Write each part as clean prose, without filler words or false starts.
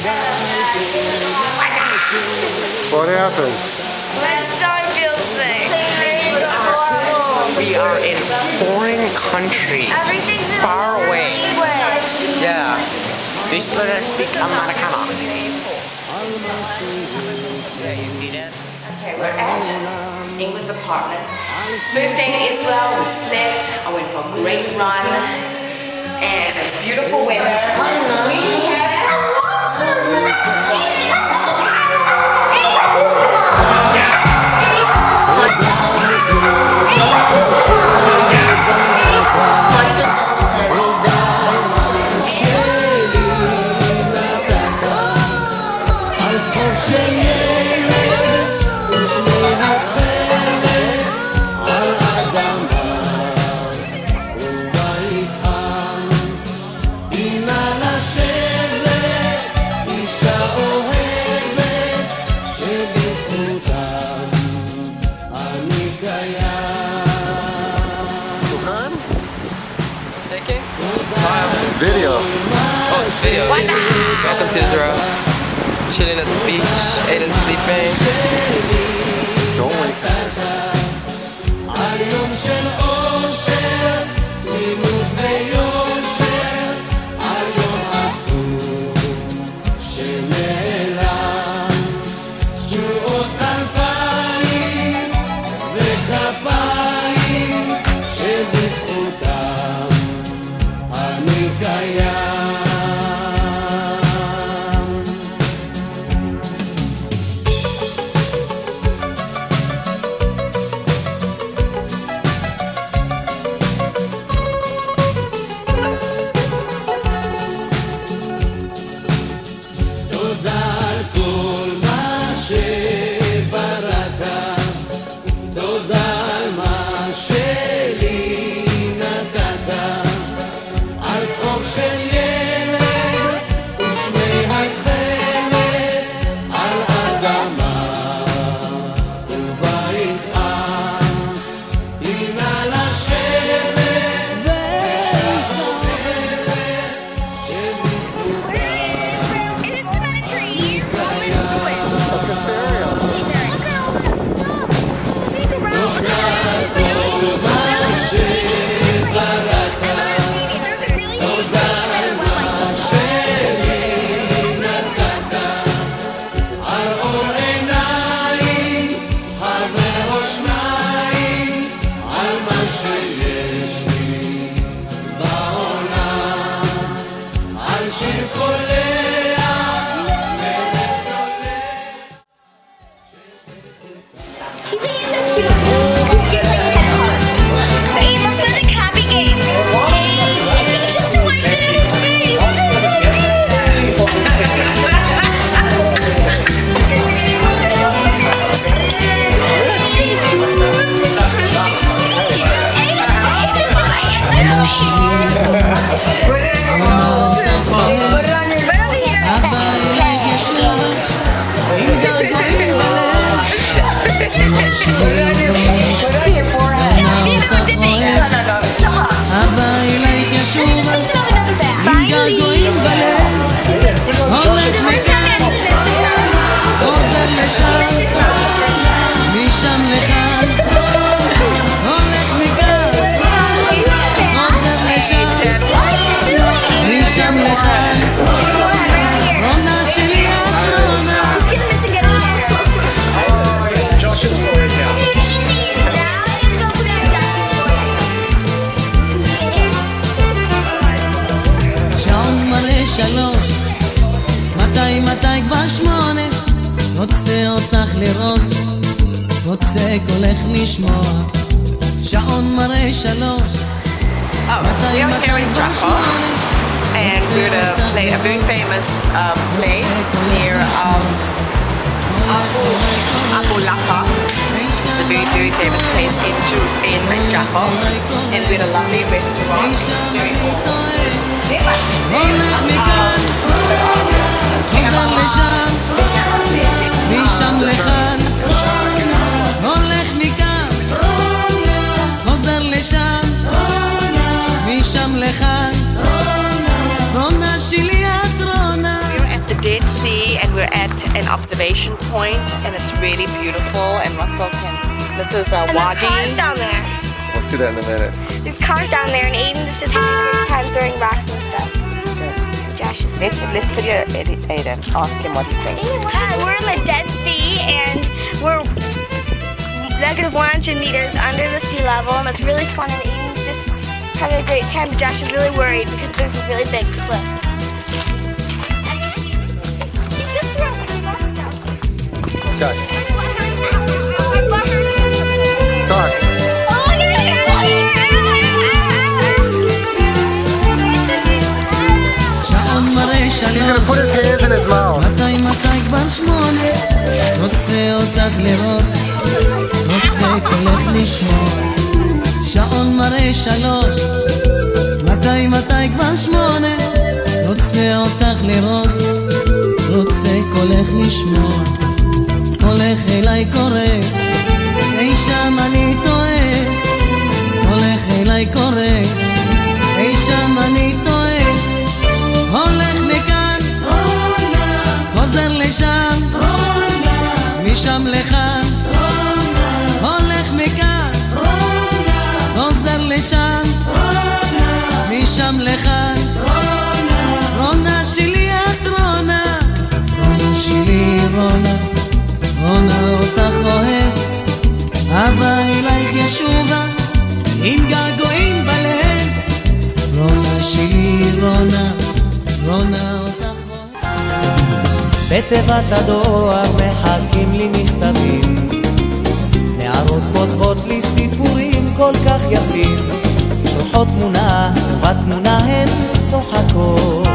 What happened? My stomach feels sick. We are in foreign country. Everything's in far foreign away. language. Yeah. This learner speak Americana. Yeah, you see that? Okay, we're at Ingrid's apartment. First day in Israel, we slept. I went for a great run. And it's beautiful weather. We have Video. Oh, it's video. Welcome to Israel. Chilling at the beach, Aiden sleeping. Don't wake רוצה אותך לראות, רוצה קולך לשמוע, שעון מראה 3. we are here in Jaffa, and we're going to play a very famous place near Abu Lafa. It's a very, very famous place in Jaffa, and we're at a lovely restaurant. It's very משם לכאן, הולך מכאן, חוזר לשם, משם לכאן, רונה שלי את רונה. We're at the Dead an observation point, and it's really beautiful. And Russell can. This is a wadi. And there's cars down there. We'll see that in a minute. There's cars down there, and Aiden's just having a great time throwing rocks and stuff. Josh is. Let's video Aiden. Ask him what he thinks. We're in the Dead Sea, and we're negative 100 meters under the sea level, and it's really fun. And Aiden's just having a great time. But Josh is really worried because there's a really big cliff. Okay. Talk. שעון מראה He's שלום gonna put his hands in his mouth. מתי כבר 8 רוצה אותך לראות רוצה קולך לשמוע שעון מראה 3 מתי כבר 8 רוצה אותך לראות רוצה קולך לשמוע קולך אליי קורא אי שם אני טועה קולך אליי קורא אי שם אני טועה הולך מכאן חוזר לשם משם לכאן הולך מכאן חוזר לשם משם לכאן רונה שלי את רונה רונה שלי רונה רונה אותך אוהב אבא אלייך ישובה עם געגועים בלב רונה שלי רונה רונה אותך בתיבת הדואר מחכים לי מכתבים נערות כותבות לי סיפורים כל כך יפים שולחות תמונה ובתמונה הן צוחקות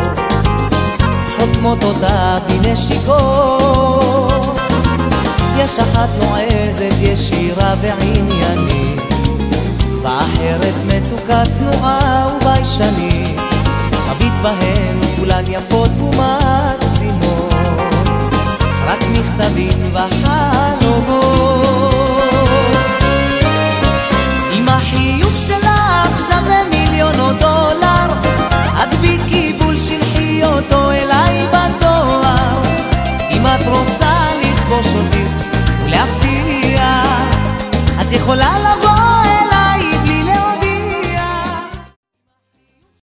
חותמות אותה בנשיקות יש אחת נועזת ישירה ועניינית ואחרת מתוקה צנועה וביישנית מביט בהן כולן יפות ומקסימות רק מכתבים וחלומות